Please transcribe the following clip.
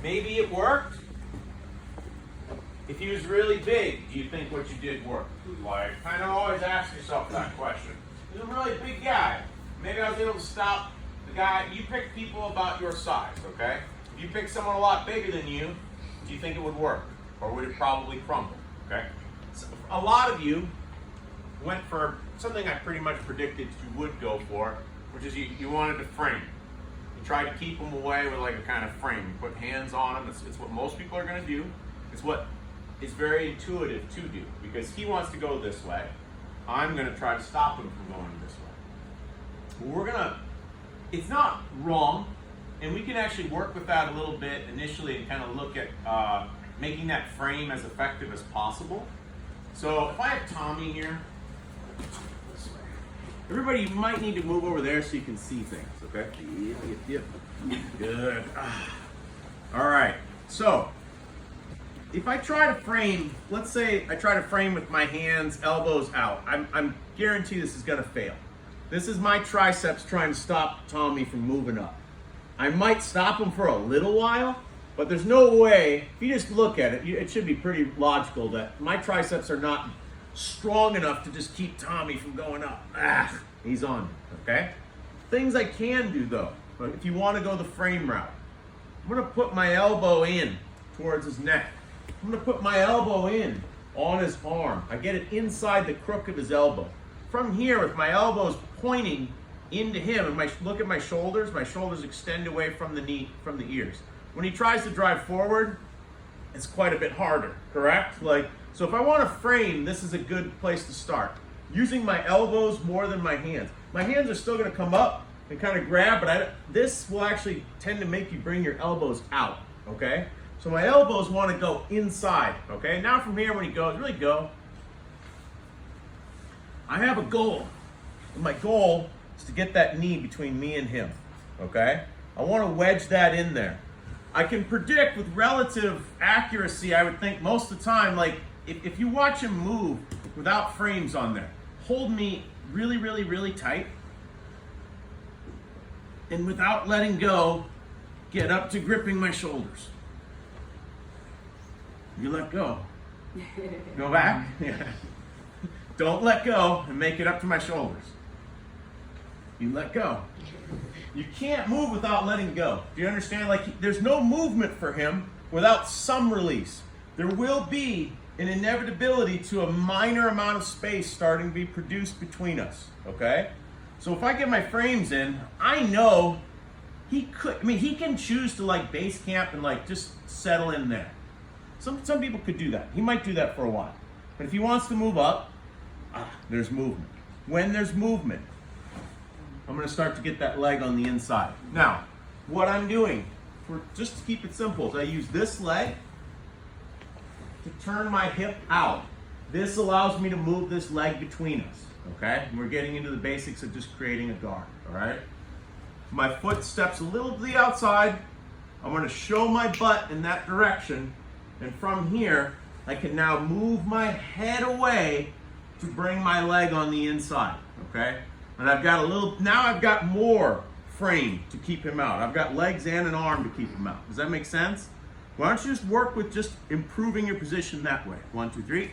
Maybe it worked. If he was really big, do you think what you did worked? Like, kind of always ask yourself that question. He's a really big guy. Maybe I was able to stop the guy. You pick people about your size, okay? If you pick someone a lot bigger than you, do you think it would work? Or would it probably crumble, okay? So a lot of you went for something I pretty much predicted you would go for, which is you wanted to frame. You tried to keep them away with like a kind of frame. You put hands on them. It's what most people are going to do. It's what is very intuitive to do, because he wants to go this way. I'm going to try to stop him from going this way. It's not wrong, and we can actually work with that a little bit initially and kind of look at making that frame as effective as possible. So if I have Tommy here, this way. Everybody, you might need to move over there so you can see things, okay? Yep. Good. All right, so if I try to frame, let's say I try to frame with my hands, elbows out, I'm guarantee this is gonna fail. This is my triceps trying to stop Tommy from moving up. I might stop him for a little while, but there's no way, if you just look at it, it should be pretty logical that my triceps are not strong enough to just keep Tommy from going up. He's on, okay? Things I can do though, but if you wanna go the frame route, I'm gonna put my elbow in towards his neck. I'm gonna put my elbow in on his arm. I get it inside the crook of his elbow. From here, with my elbows pointing into him, and look at my shoulders extend away from the knee, from the ears. When he tries to drive forward, it's quite a bit harder, correct? So if I wanna frame, this is a good place to start. Using my elbows more than my hands. My hands are still gonna come up and kind of grab, but this will actually tend to make you bring your elbows out, okay? So my elbows want to go inside, okay? Now from here, when he goes, really go. I have a goal. And my goal is to get that knee between me and him, okay? I want to wedge that in there. I can predict with relative accuracy, I would think most of the time, like if you watch him move without frames on there, hold me really, really, really tight. And without letting go, get up to gripping my shoulders. You let go. Go back. Yeah. Don't let go and make it up to my shoulders. You let go. You can't move without letting go. Do you understand? There's no movement for him without some release. There will be an inevitability to a minor amount of space starting to be produced between us, okay? So if I get my frames in, I know he can choose to base camp and just settle in there. Some people could do that. He might do that for a while. But if he wants to move up, there's movement. When there's movement, I'm going to start to get that leg on the inside. Now, what I'm doing, just to keep it simple, is I use this leg to turn my hip out. This allows me to move this leg between us, okay? And we're getting into the basics of just creating a guard, all right? My foot steps a little to the outside. I'm going to show my butt in that direction. And from here, I can now move my head away to bring my leg on the inside, okay? And now I've got more frame to keep him out. I've got legs and an arm to keep him out. Does that make sense? Why don't you just work with just improving your position that way? 1, 2, 3.